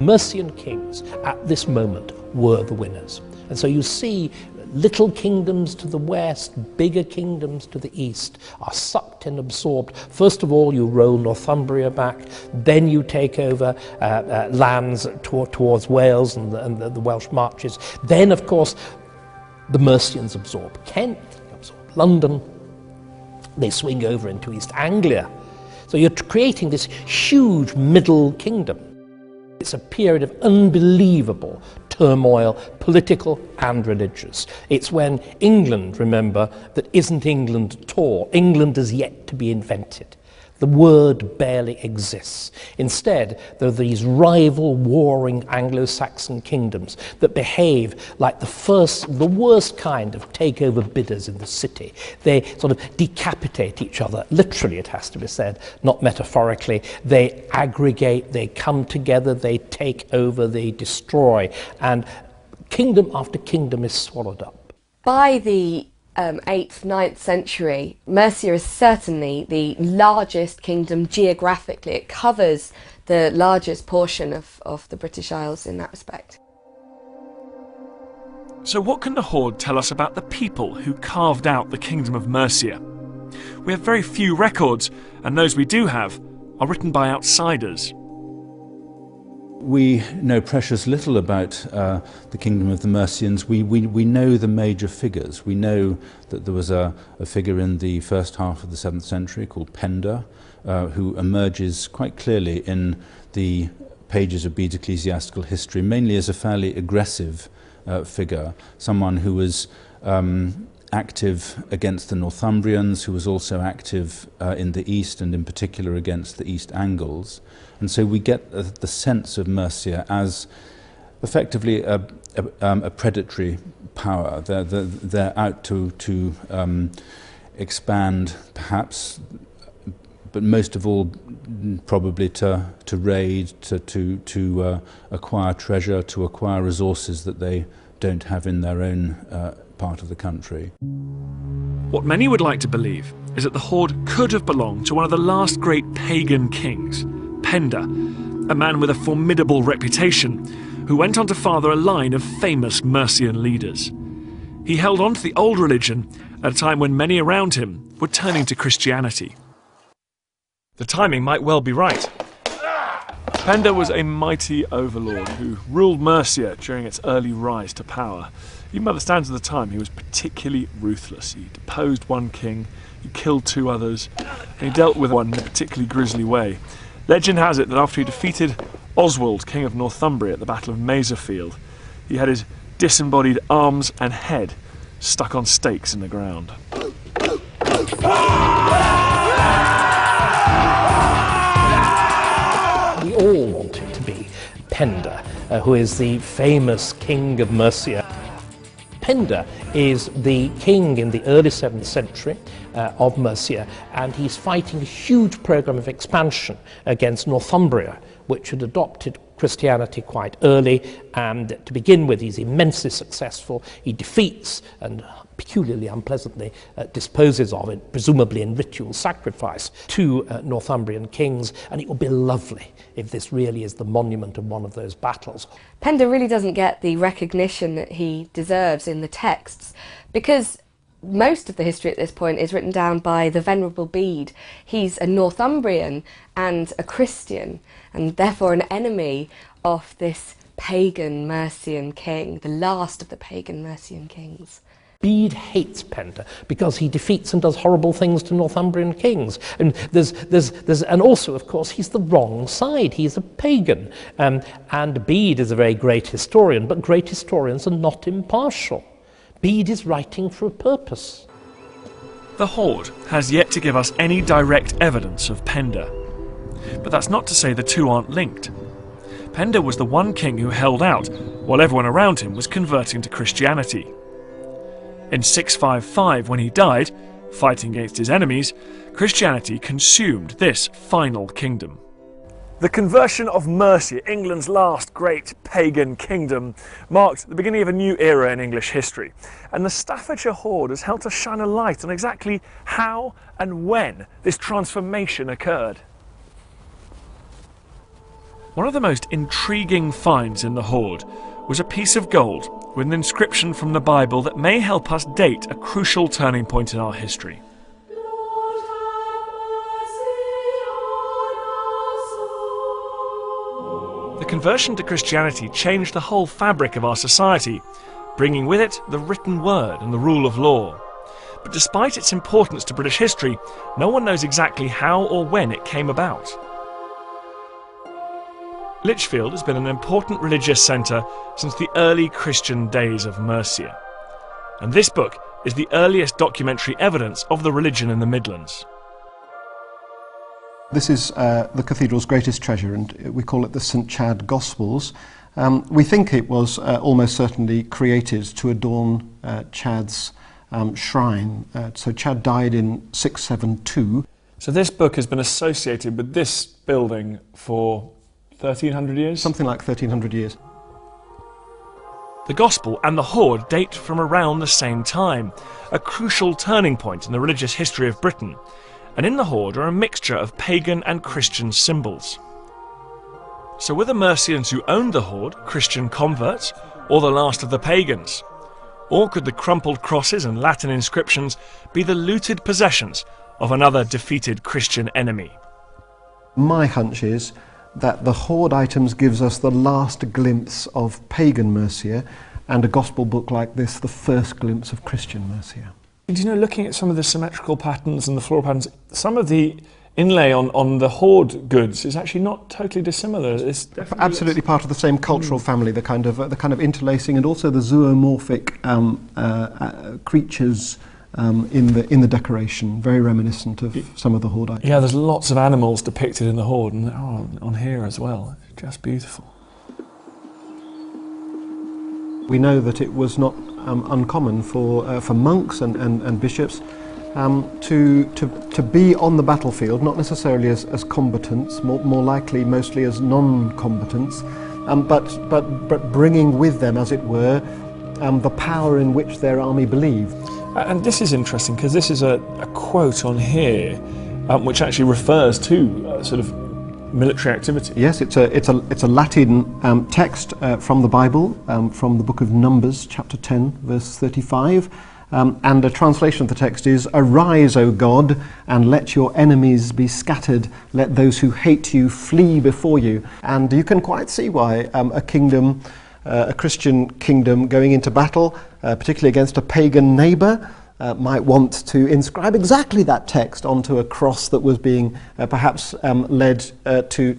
Mercian kings at this moment were the winners. And so you see little kingdoms to the west, bigger kingdoms to the east are sucked and absorbed. First of all, you roll Northumbria back, then you take over lands towards Wales and the Welsh marches. Then, of course, the Mercians absorb Kent, they absorb London, they swing over into East Anglia. So you're creating this huge middle kingdom. It's a period of unbelievable turmoil, political and religious. It's when England, remember, that isn't England at all. England is yet to be invented. The word barely exists. Instead, there are these rival, warring Anglo-Saxon kingdoms that behave like the worst kind of takeover bidders in the city. They sort of decapitate each other, literally it has to be said, not metaphorically. They aggregate, they come together, they take over, they destroy, and kingdom after kingdom is swallowed up. By the 8th, 9th century, Mercia is certainly the largest kingdom geographically. It covers the largest portion of the British Isles in that respect. So what can the hoard tell us about the people who carved out the kingdom of Mercia? We have very few records, and those we do have are written by outsiders. We know precious little about the kingdom of the Mercians. We know the major figures. We know that there was a figure in the first half of the 7th century called Penda, who emerges quite clearly in the pages of Bede's ecclesiastical history, mainly as a fairly aggressive figure, someone who was active against the Northumbrians, who was also active in the east and in particular against the East Angles. And so we get the sense of Mercia as effectively a predatory power. They're out to expand, perhaps, but most of all probably to raid, to acquire treasure, to acquire resources that they don't have in their own part of the country. What many would like to believe is that the hoard could have belonged to one of the last great pagan kings, Penda, a man with a formidable reputation, who went on to father a line of famous Mercian leaders. He held on to the old religion at a time when many around him were turning to Christianity. The timing might well be right. Penda was a mighty overlord who ruled Mercia during its early rise to power. Even by the standards of the time, he was particularly ruthless. He deposed one king, he killed 2 others, and he dealt with one in a particularly grisly way. Legend has it that after he defeated Oswald, king of Northumbria, at the Battle of Maserfield, he had his disembodied arms and head stuck on stakes in the ground. We all want it to be Penda, who is the famous king of Mercia. Penda is the king in the early 7th century of Mercia, and he's fighting a huge program of expansion against Northumbria, which had adopted Christianity quite early, and to begin with he's immensely successful. He defeats and peculiarly unpleasantly disposes of it, presumably in ritual sacrifice, 2 Northumbrian kings, and it would be lovely if this really is the monument of one of those battles. Penda really doesn't get the recognition that he deserves in the texts, because most of the history at this point is written down by the Venerable Bede. He's a Northumbrian and a Christian, and therefore an enemy of this pagan Mercian king, the last of the pagan Mercian kings. Bede hates Penda because he defeats and does horrible things to Northumbrian kings. And and also, of course, he's the wrong side. He's a pagan. And Bede is a very great historian, but great historians are not impartial. Bede is writing for a purpose. The Hoard has yet to give us any direct evidence of Penda. But that's not to say the two aren't linked. Penda was the one king who held out while everyone around him was converting to Christianity. In 655, when he died, fighting against his enemies, Christianity consumed this final kingdom. The conversion of Mercia, England's last great pagan kingdom, marked the beginning of a new era in English history, and the Staffordshire Hoard has helped us shine a light on exactly how and when this transformation occurred. One of the most intriguing finds in the Hoard was a piece of gold with an inscription from the Bible that may help us date a crucial turning point in our history. The conversion to Christianity changed the whole fabric of our society, bringing with it the written word and the rule of law. But despite its importance to British history, no one knows exactly how or when it came about. Lichfield has been an important religious centre since the early Christian days of Mercia, and this book is the earliest documentary evidence of the religion in the Midlands. This is the cathedral's greatest treasure, and we call it the St Chad Gospels. We think it was almost certainly created to adorn Chad's shrine. So Chad died in 672. So this book has been associated with this building for 1300 years? Something like 1300 years. The Gospel and the Hoard date from around the same time, a crucial turning point in the religious history of Britain. And in the Hoard are a mixture of pagan and Christian symbols. So were the Mercians who owned the Hoard Christian converts, or the last of the pagans? Or could the crumpled crosses and Latin inscriptions be the looted possessions of another defeated Christian enemy? My hunch is that the Hoard items gives us the last glimpse of pagan Mercia, and a gospel book like this the first glimpse of Christian Mercia. Do you know, looking at some of the symmetrical patterns and the floral patterns, some of the inlay on the Hoard goods is actually not totally dissimilar. It's absolutely part of the same cultural family, the kind of interlacing, and also the zoomorphic creatures in the decoration, very reminiscent of some of the Hoard items. Yeah, there's lots of animals depicted in the Hoard, and on here as well. It's just beautiful. We know that it was not uncommon for monks and bishops to be on the battlefield, not necessarily as combatants, more likely mostly as non-combatants, but bringing with them, as it were, the power in which their army believed. And this is interesting because this is a quote on here which actually refers to sort of military activity. Yes, it's a Latin text from the Bible, from the book of Numbers, chapter 10, verse 35, and a translation of the text is, "Arise, O God, and let your enemies be scattered. Let those who hate you flee before you." And you can quite see why a kingdom, a Christian kingdom, going into battle, particularly against a pagan neighbour, might want to inscribe exactly that text onto a cross that was being perhaps led to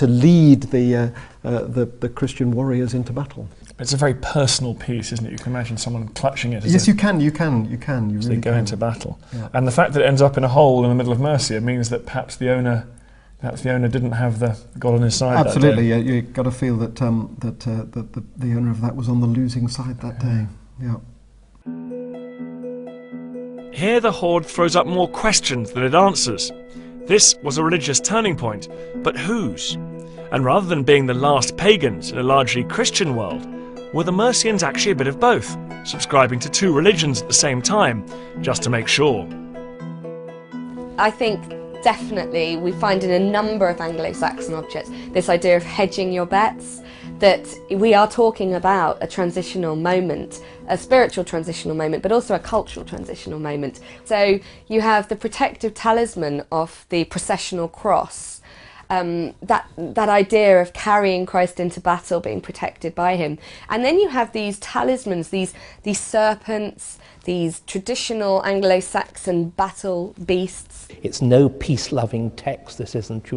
lead the Christian warriors into battle. It's a very personal piece, isn't it? You can imagine someone clutching it. Yes, you can. You as really they go can. into battle, Yeah. and the fact that it ends up in a hole in the middle of Mercia means that perhaps the owner didn't have the God on his side. Absolutely, that day. yeah. You've got to feel that the owner of that was on the losing side that day. Yeah. Here the Hoard throws up more questions than it answers. This was a religious turning point, but whose? And rather than being the last pagans in a largely Christian world, were the Mercians actually a bit of both, subscribing to two religions at the same time, just to make sure? I think definitely we find in a number of Anglo-Saxon objects this idea of hedging your bets, that we are talking about a transitional moment, a spiritual transitional moment, but also a cultural transitional moment. So you have the protective talisman of the processional cross, that idea of carrying Christ into battle, being protected by him. And then you have these talismans, these serpents, these traditional Anglo-Saxon battle beasts. It's no peace-loving text. This isn't,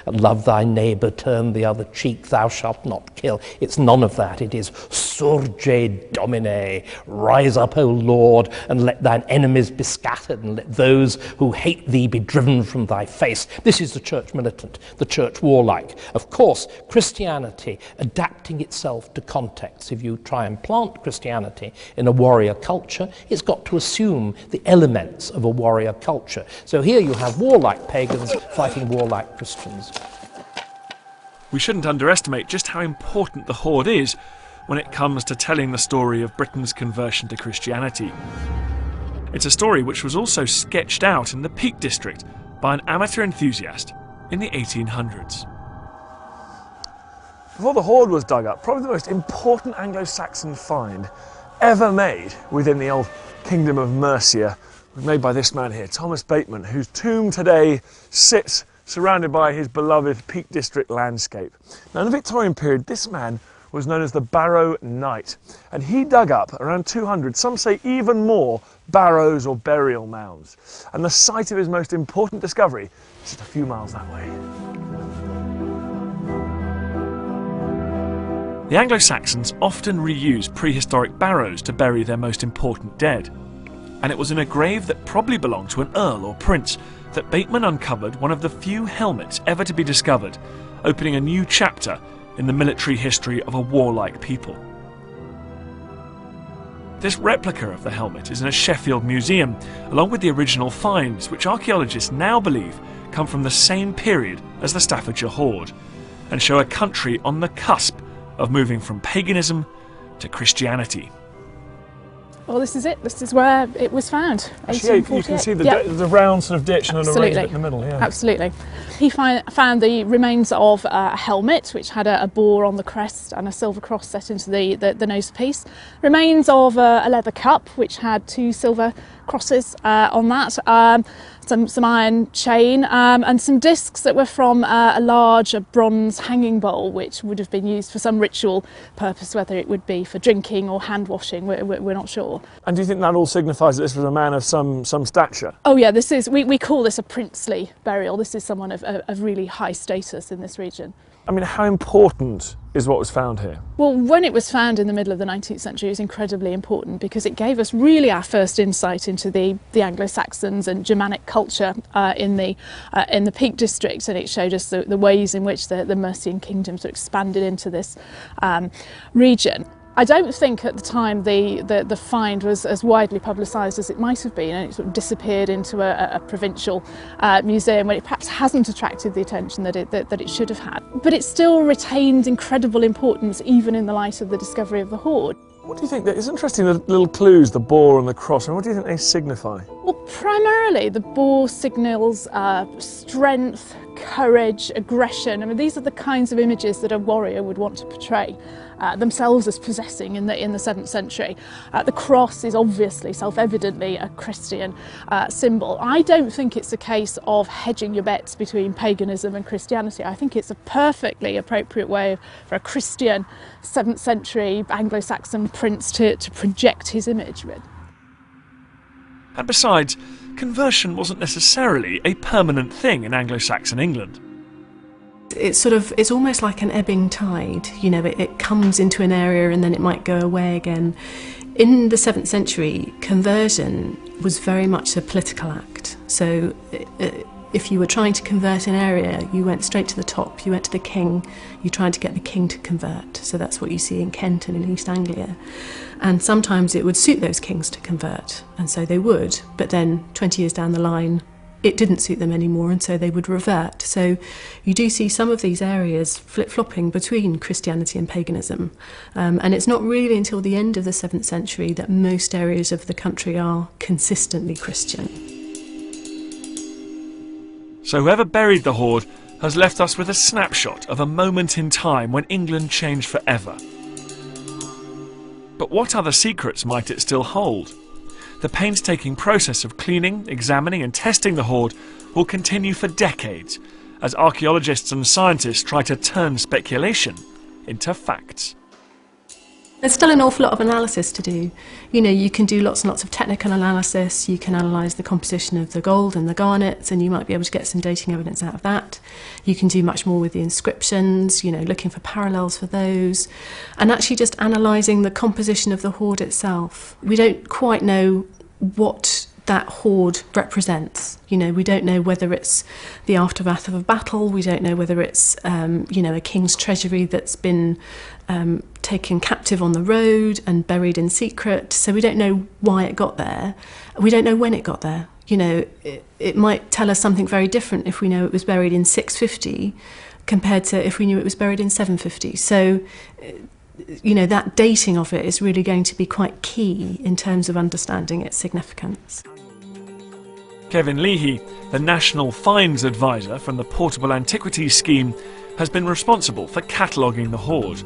love thy neighbour, turn the other cheek, thou shalt not kill. It's none of that. It is Surge Domine, rise up, O Lord, and let thine enemies be scattered, and let those who hate thee be driven from thy face. This is the church militant, the church warlike. Of course, Christianity adapting itself to context. If you try and plant Christianity in a warrior culture, it's got to assume the elements of a warrior culture. So here you have warlike pagans fighting warlike Christians. We shouldn't underestimate just how important the Hoard is when it comes to telling the story of Britain's conversion to Christianity. It's a story which was also sketched out in the Peak District by an amateur enthusiast in the 1800s. Before the Hoard was dug up, probably the most important Anglo-Saxon find ever made within the old Kingdom of Mercia was made by this man here, Thomas Bateman, whose tomb today sits surrounded by his beloved Peak District landscape. Now, in the Victorian period, this man was known as the Barrow Knight, and he dug up around 200, some say even more, barrows or burial mounds. And the site of his most important discovery is just a few miles that way. The Anglo-Saxons often reused prehistoric barrows to bury their most important dead, and it was in a grave that probably belonged to an earl or prince that Bateman uncovered one of the few helmets ever to be discovered, opening a new chapter in the military history of a warlike people. This replica of the helmet is in a Sheffield museum, along with the original finds, which archaeologists now believe come from the same period as the Staffordshire Hoard, and show a country on the cusp of moving from paganism to Christianity. Well, this is it. This is where it was found. Actually, yeah, you can see the round sort of ditch and an arranged bit in the middle. Yeah. Absolutely. He found the remains of a helmet which had a boar on the crest and a silver cross set into the nose piece. Remains of a leather cup which had 2 silver crosses on that. Some iron chain and some discs that were from a large bronze hanging bowl which would have been used for some ritual purpose, whether it would be for drinking or hand washing, we're not sure. And do you think that all signifies that this was a man of some stature? Oh yeah, this is, we call this a princely burial. This is someone of really high status in this region. I mean, how important is what was found here? Well, when it was found in the middle of the 19th century, it was incredibly important because it gave us really our first insight into the Anglo-Saxons and Germanic culture in the Peak District, and it showed us the ways in which the Mercian kingdoms were expanded into this region. I don't think at the time the find was as widely publicised as it might have been, and it sort of disappeared into a provincial museum where it perhaps hasn't attracted the attention that it should have had. But it still retains incredible importance even in the light of the discovery of the Hoard. What do you think? It's interesting, the little clues, the boar and the cross, and what do you think they signify? Well, primarily the boar signals strength, courage, aggression. I mean, these are the kinds of images that a warrior would want to portray themselves as possessing in the 7th century. The cross is obviously, self-evidently, a Christian symbol. I don't think it's a case of hedging your bets between paganism and Christianity. I think it's a perfectly appropriate way for a Christian 7th century Anglo-Saxon prince to project his image with. And besides, conversion wasn't necessarily a permanent thing in Anglo-Saxon England. It's almost like an ebbing tide, you know, it comes into an area and then it might go away again. In the 7th century, conversion was very much a political act. So if you were trying to convert an area, you went straight to the top, you went to the king, you tried to get the king to convert. So that's what you see in Kent and in East Anglia. And sometimes it would suit those kings to convert, and so they would, but then 20 years down the line, it didn't suit them anymore, and so they would revert. So you do see some of these areas flip-flopping between Christianity and paganism. And it's not really until the end of the 7th century that most areas of the country are consistently Christian. So whoever buried the Hoard has left us with a snapshot of a moment in time when England changed forever. But what other secrets might it still hold? The painstaking process of cleaning, examining and testing the Hoard will continue for decades, as archaeologists and scientists try to turn speculation into facts. There's still an awful lot of analysis to do. You know, you can do lots and lots of technical analysis, you can analyse the composition of the gold and the garnets, and you might be able to get some dating evidence out of that. You can do much more with the inscriptions, you know, looking for parallels for those, and actually just analysing the composition of the hoard itself. We don't quite know what that hoard represents. You know, we don't know whether it's the aftermath of a battle, we don't know whether it's, you know, a king's treasury that's been taken captive on the road and buried in secret, so we don't know why it got there. We don't know when it got there. You know, it might tell us something very different if we know it was buried in 650 compared to if we knew it was buried in 750. So, you know, that dating of it is really going to be quite key in terms of understanding its significance. Kevin Leahy, the National Finds Advisor from the Portable Antiquities Scheme, has been responsible for cataloguing the hoard.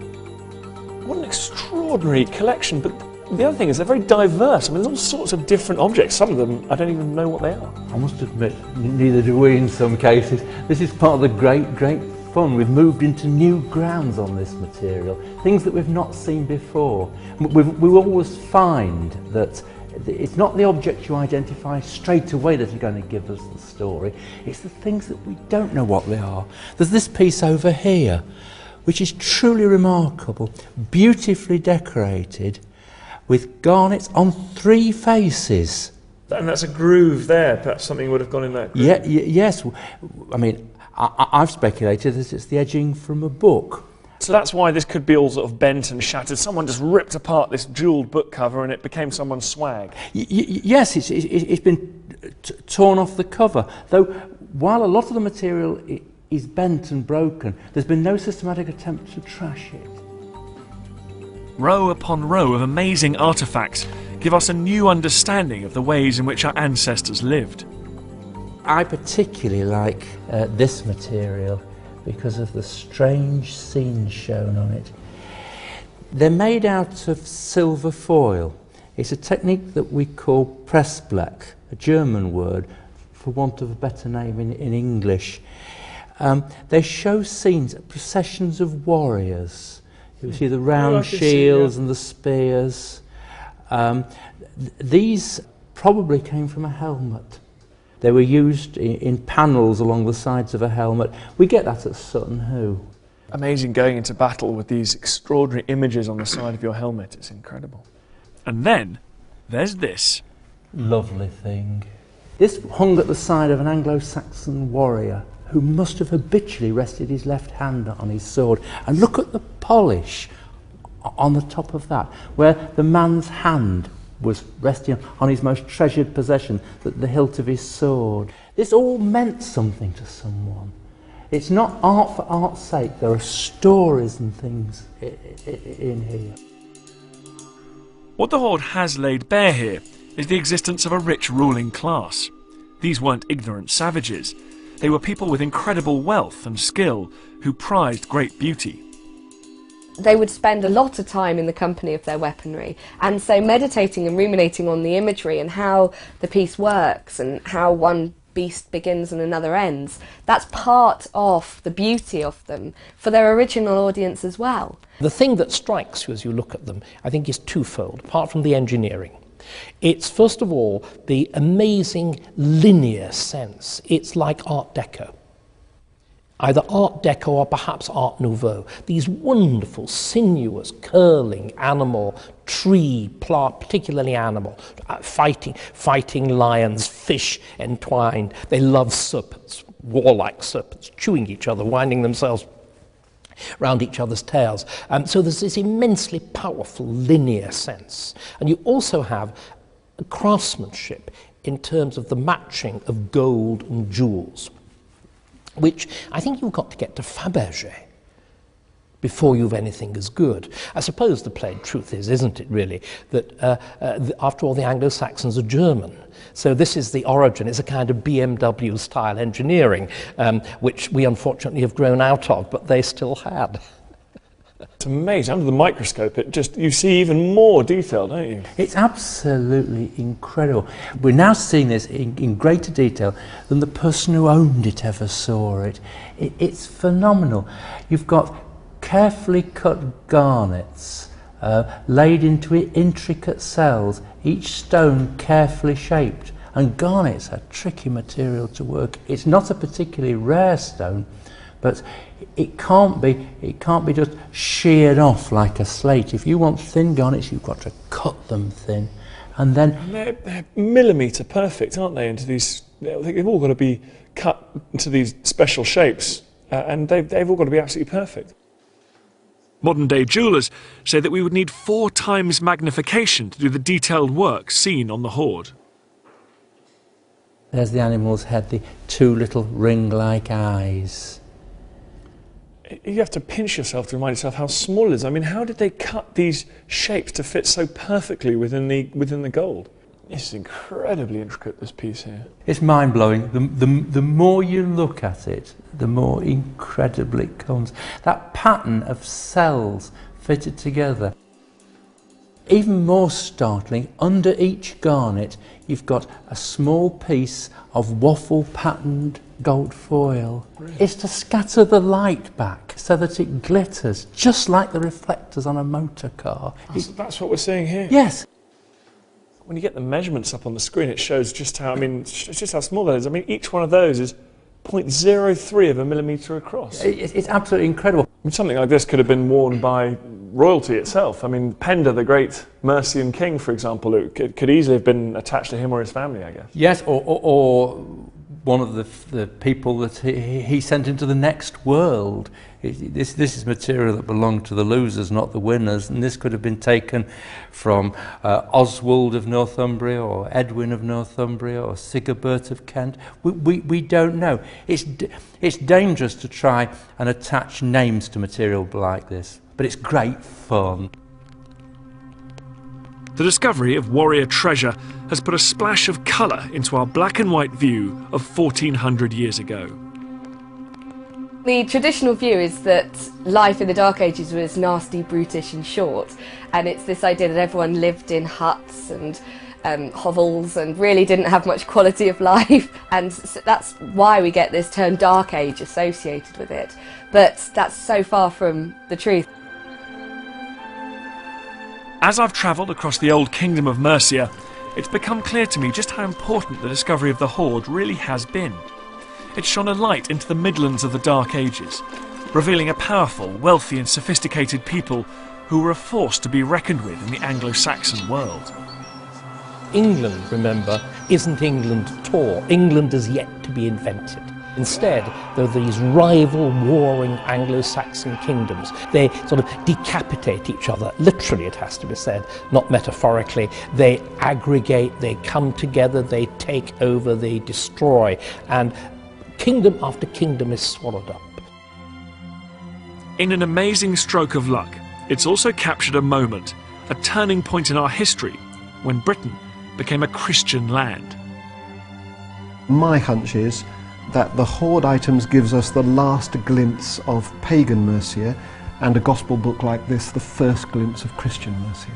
What an extraordinary collection, but the other thing is they're very diverse. I mean, there's all sorts of different objects. Some of them, I don't even know what they are. I must admit, neither do we in some cases. This is part of the great fun. We've moved into new grounds on this material, things that we've not seen before. We always find that it's not the objects you identify straight away that are going to give us the story, it's the things that we don't know what they are. There's this piece over here, which is truly remarkable, beautifully decorated with garnets on 3 faces. And that's a groove there, perhaps something would have gone in that groove. Yes, I mean, I've speculated that it's the edging from a book. So that's why this could be all sort of bent and shattered. Someone just ripped apart this jewelled book cover and it became someone's swag. Yes, it's been torn off the cover, though while a lot of the material is bent and broken, there's been no systematic attempt to trash it. Row upon row of amazing artefacts give us a new understanding of the ways in which our ancestors lived. I particularly like this material because of the strange scenes shown on it. They're made out of silver foil. It's a technique that we call pressbleck, a German word for want of a better name in English. They show scenes, processions of warriors. You see the round shields and the spears. These probably came from a helmet. They were used in panels along the sides of a helmet. We get that at Sutton Hoo. Amazing going into battle with these extraordinary images on the side of your helmet. It's incredible. And then there's this. Lovely thing. This hung at the side of an Anglo-Saxon warrior who must have habitually rested his left hand on his sword. And look at the polish on the top of that, where the man's hand was resting on his most treasured possession, the hilt of his sword. This all meant something to someone. It's not art for art's sake. There are stories and things in here. What the hoard has laid bare here is the existence of a rich ruling class. These weren't ignorant savages. They were people with incredible wealth and skill who prized great beauty. They would spend a lot of time in the company of their weaponry, and so meditating and ruminating on the imagery and how the piece works and how one beast begins and another ends, that's part of the beauty of them for their original audience as well. The thing that strikes you as you look at them, I think, is twofold, apart from the engineering. It's, first of all, the amazing linear sense. It's like Art Deco. Either Art Deco or perhaps Art Nouveau. These wonderful, sinuous, curling animal, tree, plant, particularly animal, fighting lions, fish entwined. They love serpents, warlike serpents, chewing each other, winding themselves round each other's tails. So there's this immensely powerful linear sense. And you also have craftsmanship in terms of the matching of gold and jewels, which I think you've got to get to Fabergé before you've anything as good. I suppose the plain truth is, isn't it really, that after all the Anglo-Saxons are German. So this is the origin. It's a kind of BMW style engineering, which we unfortunately have grown out of, but they still had. It's amazing. Under the microscope, you see even more detail, don't you? It's absolutely incredible. We're now seeing this in greater detail than the person who owned it ever saw it. It's phenomenal. You've got carefully cut garnets laid into intricate cells, each stone carefully shaped. And garnet's a tricky material to work. It's not a particularly rare stone, but it can't be just sheared off like a slate. If you want thin garnets, you've got to cut them thin, and then they're millimetre perfect, aren't they? Into these, they've all got to be cut into these special shapes, and they've all got to be absolutely perfect. Modern-day jewellers say that we would need 4 times magnification to do the detailed work seen on the hoard. There's the animal's head, the 2 little ring-like eyes. You have to pinch yourself to remind yourself how small it is. I mean, how did they cut these shapes to fit so perfectly within the gold? It's incredibly intricate, this piece here. It's mind-blowing. The more you look at it, the more incredible it comes. That pattern of cells fitted together. Even more startling, under each garnet you've got a small piece of waffle-patterned gold foil. Really? It's to scatter the light back so that it glitters, just like the reflectors on a motor car. That's what we're seeing here? Yes. When you get the measurements up on the screen, it shows just how, just how small that is. I mean, each one of those is 0.03 of a millimetre across. It's absolutely incredible. I mean, something like this could have been worn by royalty itself. I mean, Penda, the great Mercian king, for example, it could easily have been attached to him or his family, I guess. Yes, or one of the people that he sent into the next world. This is material that belonged to the losers, not the winners, and this could have been taken from Oswald of Northumbria, or Edwin of Northumbria, or Sigebert of Kent. We don't know. It's dangerous to try and attach names to material like this, but it's great fun. The discovery of warrior treasure has put a splash of colour into our black and white view of 1400 years ago. The traditional view is that life in the Dark Ages was nasty, brutish and short, and it's this idea that everyone lived in huts and hovels and really didn't have much quality of life, and that's why we get this term Dark Age associated with it. But that's so far from the truth. As I've travelled across the old kingdom of Mercia, it's become clear to me just how important the discovery of the hoard really has been. It shone a light into the Midlands of the Dark Ages, revealing a powerful, wealthy and sophisticated people who were a force to be reckoned with in the Anglo-Saxon world. England, remember, isn't England at all. England is yet to be invented. Instead, there are these rival, warring Anglo-Saxon kingdoms. They sort of decapitate each other, literally it has to be said, not metaphorically. They aggregate, they come together, they take over, they destroy, and kingdom after kingdom is swallowed up. In an amazing stroke of luck, it's also captured a moment, a turning point in our history, when Britain became a Christian land. My hunch is that the hoard items gives us the last glimpse of pagan Mercia, and a gospel book like this the first glimpse of Christian Mercia.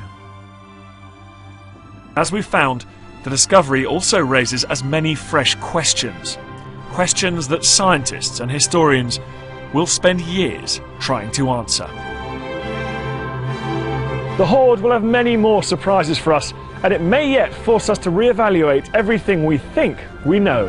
As we found, the discovery also raises as many fresh questions. Questions that scientists and historians will spend years trying to answer. The hoard will have many more surprises for us, and it may yet force us to reevaluate everything we think we know.